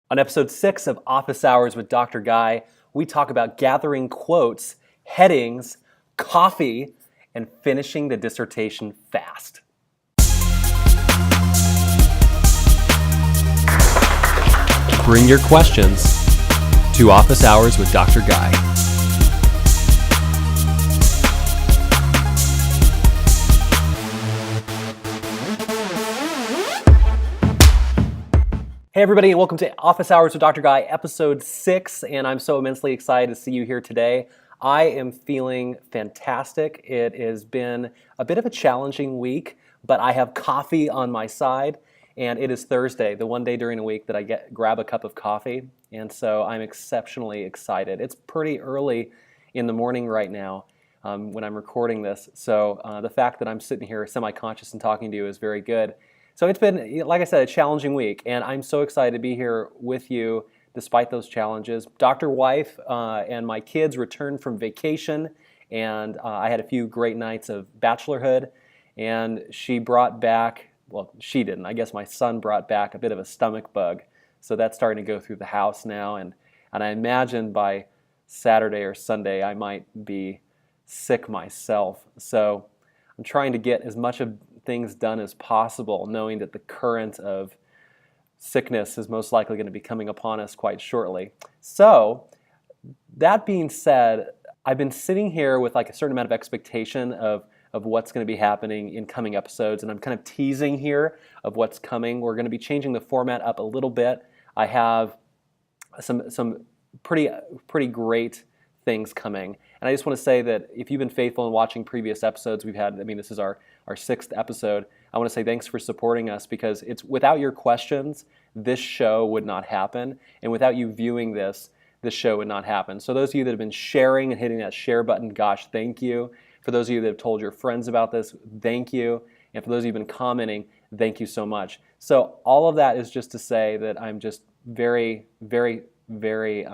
On episode 6 of Office Hours with Dr. Guy, we talk about gathering quotes, headings, coffee, and finishing the dissertation fast. Bring your questions to Office Hours with Dr. Guy. Hey everybody, and welcome to Office Hours with Dr. Guy, episode 6, and I'm so immensely excited to see you here today. I am feeling fantastic. It has been a bit of a challenging week, but I have coffee on my side, and it is Thursday, the one day during the week that I grab a cup of coffee, and so I'm exceptionally excited. It's pretty early in the morning right now when I'm recording this, so the fact that I'm sitting here semi-conscious and talking to you is very good. So it's been, like I said, a challenging week, and I'm so excited to be here with you despite those challenges. Dr. Wife and my kids returned from vacation, and I had a few great nights of bachelorhood, and she brought back, well, she didn't, I guess my son brought back a bit of a stomach bug, so that's starting to go through the house now, and I imagine by Saturday or Sunday I might be sick myself. So I'm trying to get as much of things done as possible, knowing that the current of sickness is most likely going to be coming upon us quite shortly. So, that being said, I've been sitting here with like a certain amount of expectation of what's going to be happening in coming episodes, and I'm kind of teasing here of what's coming. We're going to be changing the format up a little bit. I have some pretty great things coming. And I just want to say that if you've been faithful in watching previous episodes we've had, this is our 6th episode, I want to say thanks for supporting us, because it's without your questions, this show would not happen. And without you viewing this show would not happen. So those of you that have been sharing and hitting that share button, gosh, thank you. For those of you that have told your friends about this, thank you. And for those of you who have been commenting, thank you so much. So all of that is just to say that I'm just very, very, very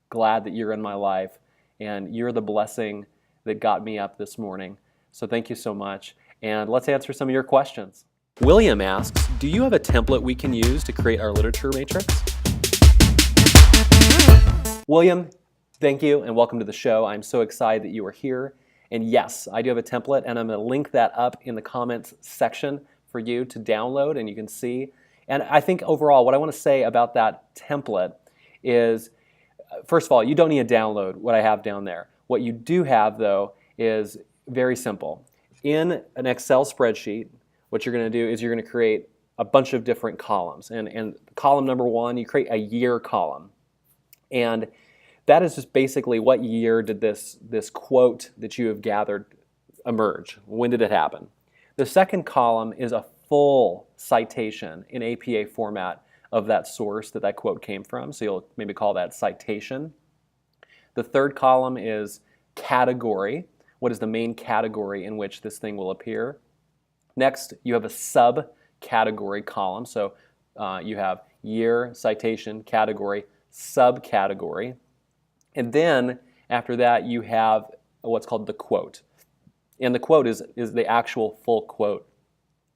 glad that you're in my life, and you're the blessing that got me up this morning. So thank you so much, and let's answer some of your questions. William asks, do you have a template we can use to create our literature matrix? William, thank you, and welcome to the show. I'm so excited that you are here, and yes, I do have a template, and I'm going to link that up in the comments section for you to download, and you can see. And I think overall, what I want to say about that template is, first of all, you don't need to download what I have down there. What you do have, though, is very simple. In an Excel spreadsheet, what you're going to do is you're going to create a bunch of different columns. And column number 1, you create a year column. And that is just basically what year did this quote that you have gathered emerge? When did it happen? The second column is a full citation in APA format of that source that quote came from, so you'll maybe call that citation. The third column is category. What is the main category in which this thing will appear? Next, you have a subcategory column, so you have year, citation, category, subcategory. And then, after that, you have what's called the quote. And the quote is the actual full quote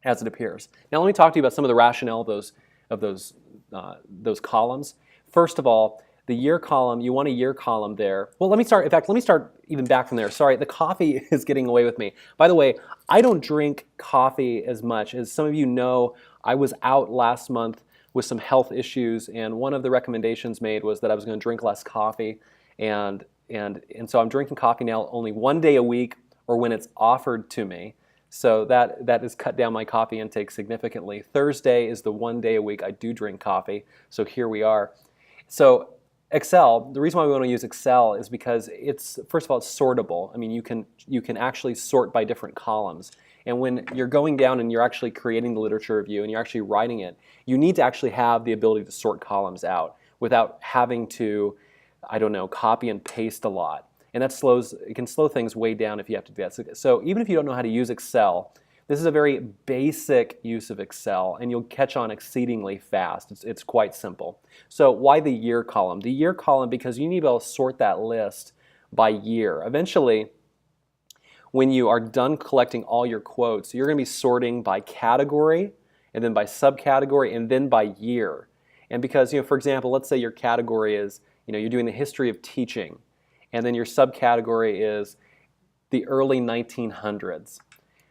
as it appears. Now let me talk to you about some of the rationale of those columns. First of all, the year column, you want a year column there. Well, let me start even back from there. Sorry, the coffee is getting away with me. By the way, I don't drink coffee as much. As some of you know, I was out last month with some health issues, and one of the recommendations made was that I was going to drink less coffee, and so I'm drinking coffee now only one day a week, or when it's offered to me. So that has cut down my coffee intake significantly. Thursday is the one day a week I do drink coffee, so here we are. So Excel, the reason why we want to use Excel is because it's, first of all, it's sortable. You can actually sort by different columns. And when you're going down and you're actually creating the literature review and you're actually writing it, you need to actually have the ability to sort columns out without having to, copy and paste a lot. And it can slow things way down if you have to do that. So even if you don't know how to use Excel, this is a very basic use of Excel, and you'll catch on exceedingly fast. It's quite simple. So why the year column? The year column because you need to be able to sort that list by year. Eventually, when you are done collecting all your quotes, you're going to be sorting by category, and then by subcategory, and then by year. And because, for example, let's say your category is, you're doing the history of teaching, and then your subcategory is the early 1900s.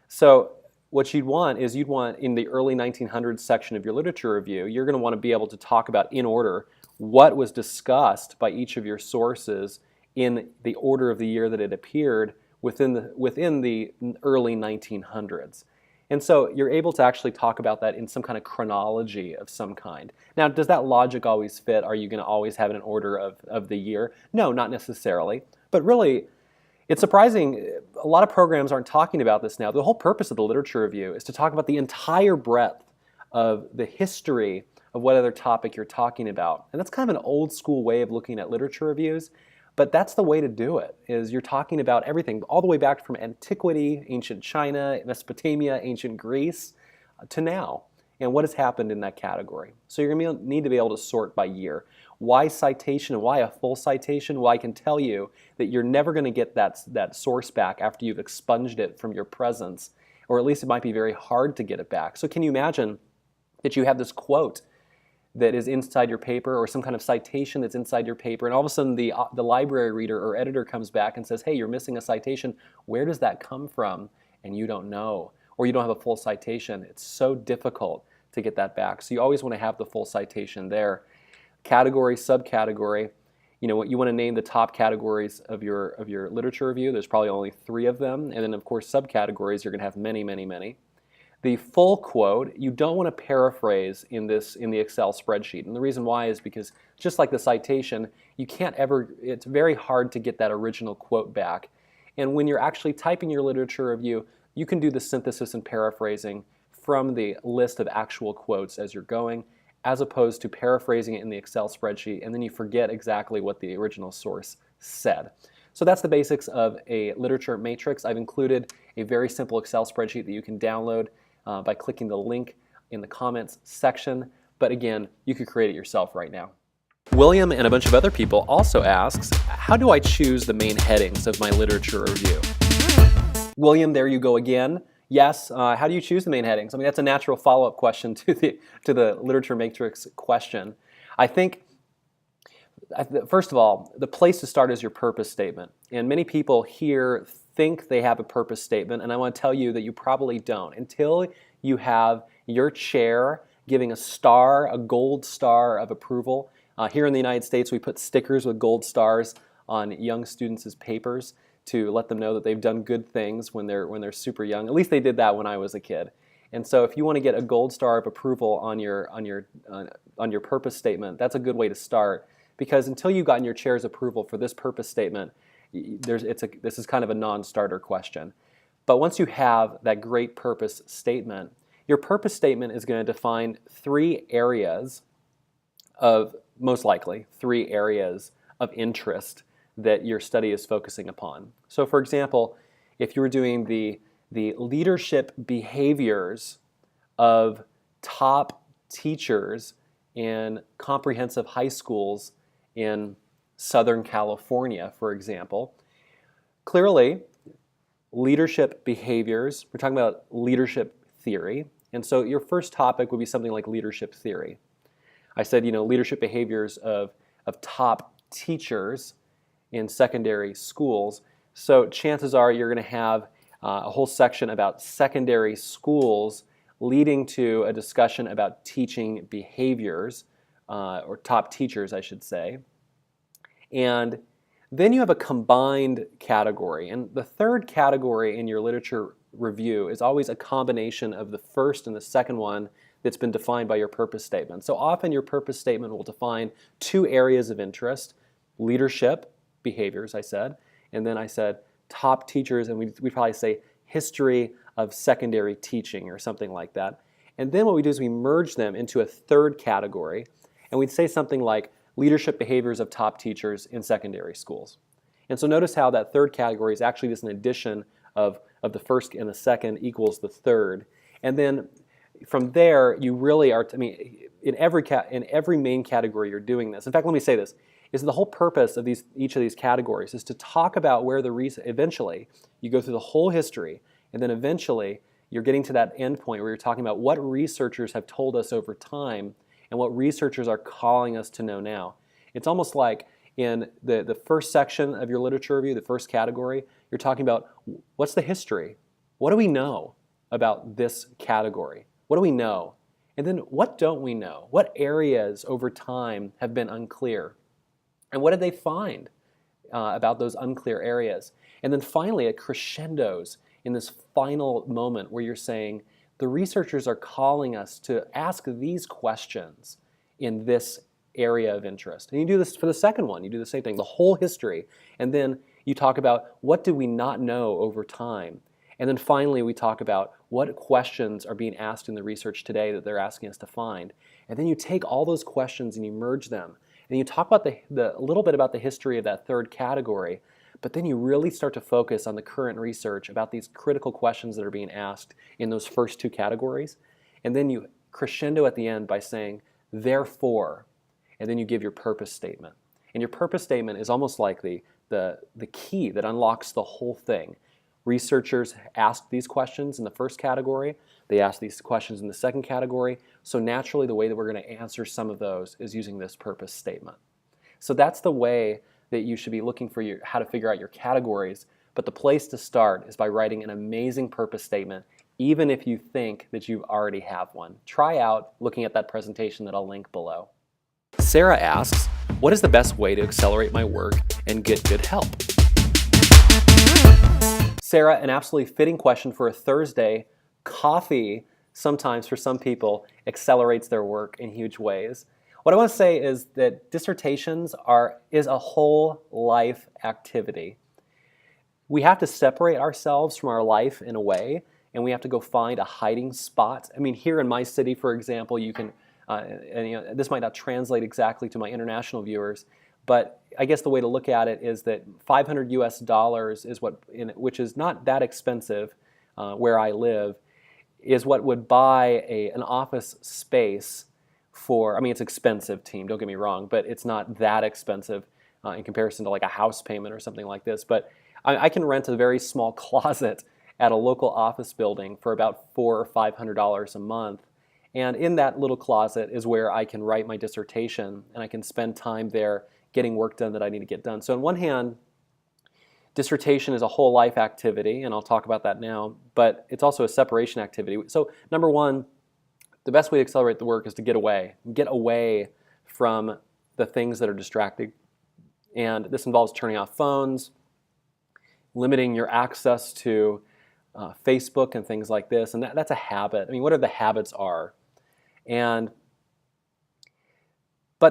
So what you'd want in the early 1900s section of your literature review, you're going to want to be able to talk about in order what was discussed by each of your sources in the order of the year that it appeared within the early 1900s. And so you're able to actually talk about that in some kind of chronology of some kind. Now, does that logic always fit? Are you going to always have it in order of the year? No, not necessarily. But really, it's surprising, a lot of programs aren't talking about this now. The whole purpose of the literature review is to talk about the entire breadth of the history of whatever topic you're talking about. And that's kind of an old school way of looking at literature reviews, but that's the way to do it, is you're talking about everything, all the way back from antiquity, ancient China, Mesopotamia, ancient Greece, to now, and what has happened in that category. So you're going to need to be able to sort by year. Why citation and why a full citation? Well, I can tell you that you're never going to get that source back after you've expunged it from your presence, or at least it might be very hard to get it back. So can you imagine that you have this quote that is inside your paper, or some kind of citation that's inside your paper, and all of a sudden the library reader or editor comes back and says, hey, you're missing a citation. Where does that come from? And you don't know, or you don't have a full citation. It's so difficult to get that back. So you always want to have the full citation there. Category, subcategory, you want to name the top categories of your literature review. There's probably only 3 of them, and then of course subcategories, you're going to have many, many, many. The full quote, you don't want to paraphrase in the Excel spreadsheet. And the reason why is because just like the citation, it's very hard to get that original quote back. And when you're actually typing your literature review, you can do the synthesis and paraphrasing from the list of actual quotes as you're going, as opposed to paraphrasing it in the Excel spreadsheet, and then you forget exactly what the original source said. So that's the basics of a literature matrix. I've included a very simple Excel spreadsheet that you can download by clicking the link in the comments section. But again, you could create it yourself right now. William and a bunch of other people also asks, how do I choose the main headings of my literature review? William, there you go again. Yes, how do you choose the main headings? I mean, that's a natural follow-up question to the literature matrix question. I think, first of all, the place to start is your purpose statement. And many people here think they have a purpose statement, and I want to tell you that you probably don't. Until you have your chair giving a gold star of approval. Here in the United States, we put stickers with gold stars on young students' papers to let them know that they've done good things when they're super young. At least they did that when I was a kid. And so if you want to get a gold star of approval on your purpose statement, that's a good way to start. Because until you've gotten your chair's approval for this purpose statement, this is kind of a non-starter question. But once you have that great purpose statement, your purpose statement is going to define 3 areas of, most likely, 3 areas of interest that your study is focusing upon. So for example, if you were doing the leadership behaviors of top teachers in comprehensive high schools in Southern California, for example, clearly leadership behaviors, we're talking about leadership theory, and so your first topic would be something like leadership theory. I said, leadership behaviors of top teachers in secondary schools. So chances are you're going to have a whole section about secondary schools leading to a discussion about teaching behaviors, or top teachers, I should say. And then you have a combined category. And the third category in your literature review is always a combination of the first and the second one that's been defined by your purpose statement. So often your purpose statement will define 2 areas of interest: leadership behaviors, I said, and then I said top teachers, and we'd probably say history of secondary teaching or something like that. And then what we do is we merge them into a third category, and we'd say something like leadership behaviors of top teachers in secondary schools. And so notice how that third category is actually just an addition of the first and the second equals the third. And then from there, you really are, in every main category you're doing this. In fact, let me say this, is the whole purpose of each of these categories is to talk about where eventually you go through the whole history, and then eventually you're getting to that end point where you're talking about what researchers have told us over time, and what researchers are calling us to know now. It's almost like in the first section of your literature review, the first category, you're talking about what's the history? What do we know about this category? What do we know? And then what don't we know? What areas over time have been unclear? And what did they find about those unclear areas? And then finally, it crescendos in this final moment where you're saying, the researchers are calling us to ask these questions in this area of interest. And you do this for the second one. You do the same thing, the whole history. And then you talk about what do we not know over time. And then finally, we talk about what questions are being asked in the research today that they're asking us to find. And then you take all those questions and you merge them. And you talk about a little bit about the history of that third category, but then you really start to focus on the current research about these critical questions that are being asked in those first two categories. And then you crescendo at the end by saying, therefore, and then you give your purpose statement. And your purpose statement is almost like the key that unlocks the whole thing. Researchers asked these questions in the first category. They asked these questions in the second category. So naturally, the way that we're going to answer some of those is using this purpose statement. So that's the way that you should be looking for how to figure out your categories. But the place to start is by writing an amazing purpose statement, even if you think that you already have one. Try out looking at that presentation that I'll link below. Sarah asks, what is the best way to accelerate my work and get good help? Sarah, an absolutely fitting question for a Thursday. Coffee, sometimes for some people, accelerates their work in huge ways. What I want to say is that dissertations is a whole life activity. We have to separate ourselves from our life in a way, and we have to go find a hiding spot. I mean, here in my city, for example, you can, this might not translate exactly to my international viewers, but I guess the way to look at it is that $500 US is which is not that expensive where I live, is what would buy an office space for, I mean, it's expensive, team, don't get me wrong, but it's not that expensive in comparison to like a house payment or something like this. But I can rent a very small closet at a local office building for about $400 or $500 a month. And in that little closet is where I can write my dissertation, and I can spend time there getting work done that I need to get done. So on one hand, dissertation is a whole life activity, and I'll talk about that now, but it's also a separation activity. So number one, the best way to accelerate the work is to get away from the things that are distracting. And this involves turning off phones, limiting your access to Facebook and things like this, and that's a habit. I mean, whatever the habits are. But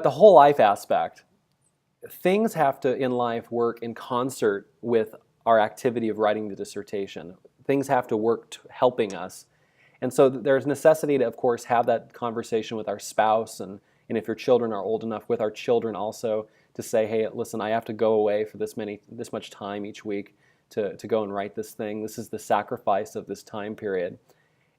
the whole life aspect, things have to, in life, work in concert with our activity of writing the dissertation. Things have to work helping us. And so there's necessity to, of course, have that conversation with our spouse, and if your children are old enough, with our children also, to say, hey, listen, I have to go away for this much time each week to go and write this thing. This is the sacrifice of this time period.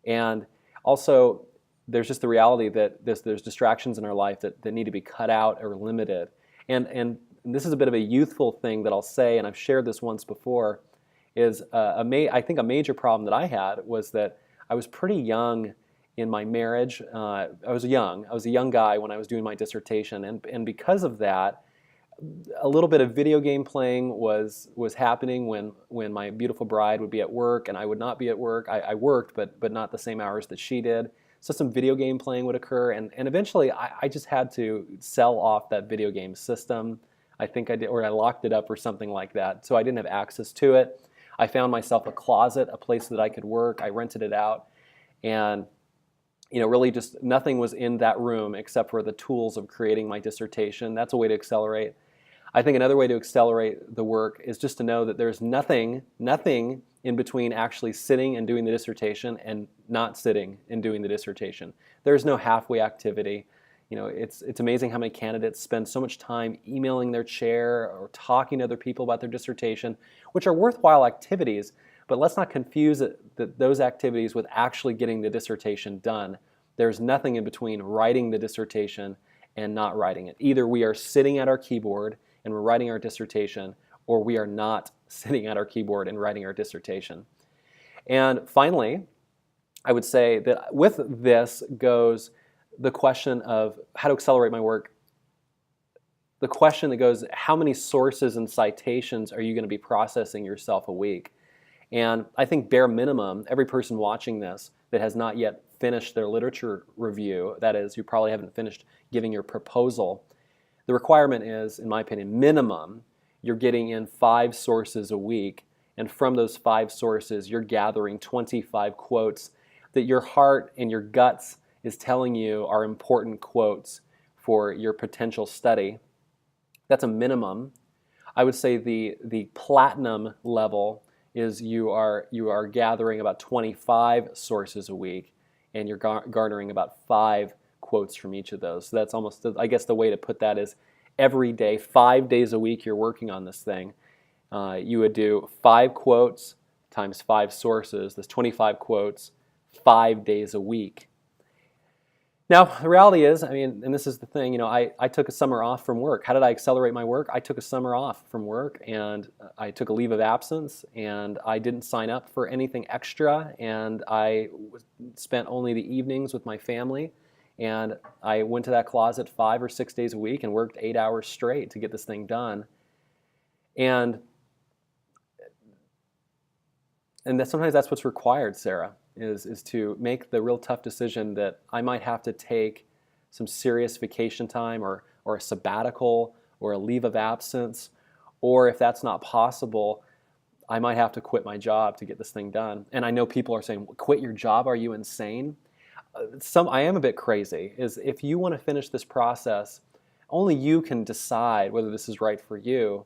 And also, there's just the reality that there's distractions in our life that need to be cut out or limited. And this is a bit of a youthful thing that I'll say, and I've shared this once before, is I think a major problem that I had was that I was pretty young in my marriage. I was a young guy when I was doing my dissertation, and because of that, a little bit of video game playing was happening when my beautiful bride would be at work and I would not be at work. I worked, but not the same hours that she did. So some video game playing would occur, and eventually I just had to sell off that video game system. I think I did, or I locked it up or something like that. So I didn't have access to it. I found myself a closet, a place that I could work. I rented it out, and really just nothing was in that room except for the tools of creating my dissertation. That's a way to accelerate. I think another way to accelerate the work is just to know that there's nothing in between actually sitting and doing the dissertation and not sitting and doing the dissertation. There's no halfway activity. It's amazing how many candidates spend so much time emailing their chair or talking to other people about their dissertation, which are worthwhile activities, but let's not confuse those activities with actually getting the dissertation done. There's nothing in between writing the dissertation and not writing it. Either we are sitting at our keyboard and we're writing our dissertation, or we are not sitting at our keyboard and writing our dissertation. And finally, I would say that with this goes the question of how to accelerate my work, the question that goes, how many sources and citations are you going to be processing yourself a week? And I think bare minimum, every person watching this that has not yet finished their literature review, that is, you probably haven't finished giving your proposal, the requirement is, in my opinion, minimum, you're getting in 5 sources a week, and from those 5 sources, you're gathering 25 quotes that your heart and your guts is telling you are important quotes for your potential study. That's a minimum. I would say the platinum level is you are gathering about 25 sources a week, and you're garnering about 5 quotes from each of those. So that's almost, I guess the way to put that is every day, 5 days a week you're working on this thing. You would do 5 quotes times 5 sources. That's 25 quotes, 5 days a week. Now, the reality is, I mean, and this is the thing, I took a summer off from work. How did I accelerate my work? I took a summer off from work, and I took a leave of absence, and I didn't sign up for anything extra, and I spent only the evenings with my family, and I went to that closet 5 or 6 days a week and worked 8 hours straight to get this thing done. And sometimes that's what's required, Sarah, is to make the real tough decision that I might have to take some serious vacation time or a sabbatical or a leave of absence, or if that's not possible, I might have to quit my job to get this thing done. And I know people are saying, quit your job? Are you insane? I am a bit crazy. Is if you want to finish this process, only you can decide whether this is right for you,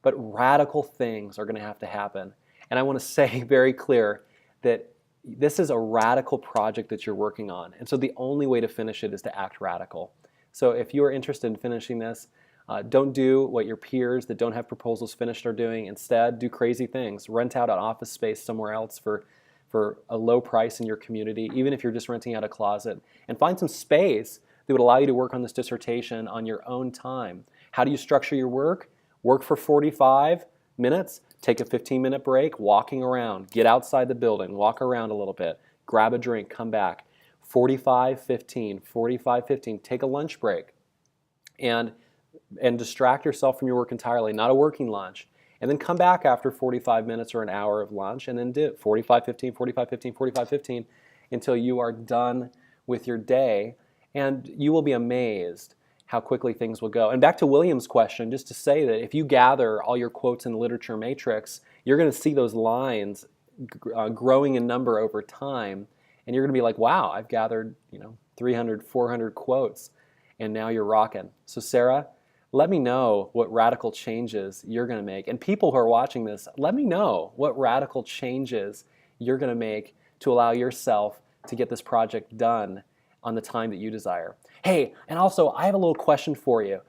but radical things are going to have to happen. And I want to say very clear that this is a radical project that you're working on. And so the only way to finish it is to act radical. So if you are interested in finishing this, don't do what your peers that don't have proposals finished are doing. Instead, do crazy things. Rent out an office space somewhere else for a low price in your community, even if you're just renting out a closet. And find some space that would allow you to work on this dissertation on your own time. How do you structure your work? Work for 45 minutes. Take a 15-minute break, walking around, get outside the building, walk around a little bit, grab a drink, come back. 45-15, 45-15, take a lunch break and distract yourself from your work entirely, not a working lunch. And then come back after 45 minutes or an hour of lunch and then do 45-15, 45-15, 45-15 until you are done with your day, and you will be amazed how quickly things will go. And back to William's question, just to say that if you gather all your quotes in the literature matrix, you're going to see those lines growing in number over time, and you're going to be like, wow, I've gathered 300, 400 quotes, and now you're rocking. So Sarah, let me know what radical changes you're going to make. And people who are watching this, let me know what radical changes you're going to make to allow yourself to get this project done on the time that you desire. Hey, and also I have a little question for you.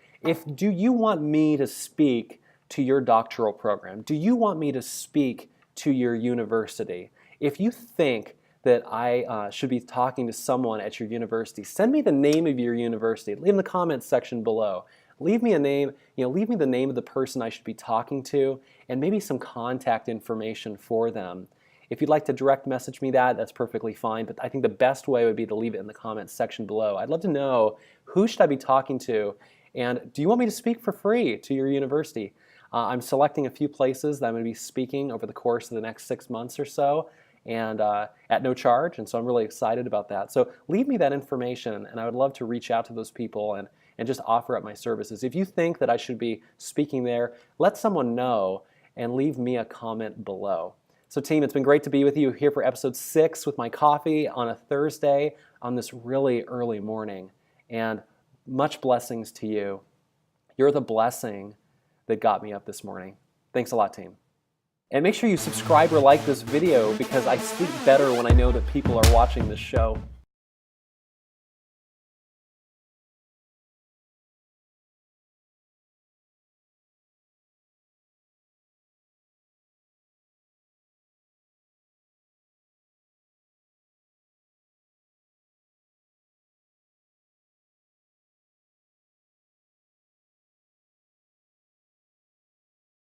Do you want me to speak to your doctoral program? Do you want me to speak to your university? If you think that I should be talking to someone at your university, send me the name of your university. Leave in the comments section below. Leave me a name, leave me the name of the person I should be talking to and maybe some contact information for them. If you'd like to direct message me that's perfectly fine, but I think the best way would be to leave it in the comments section below. I'd love to know, who should I be talking to, and do you want me to speak for free to your university? I'm selecting a few places that I'm going to be speaking over the course of the next 6 months or so, and at no charge, and so I'm really excited about that. So leave me that information, and I would love to reach out to those people and just offer up my services. If you think that I should be speaking there, let someone know and leave me a comment below. So team, it's been great to be with you here for episode 6 with my coffee on a Thursday on this really early morning. And much blessings to you. You're the blessing that got me up this morning. Thanks a lot, team. And make sure you subscribe or like this video because I sleep better when I know that people are watching this show.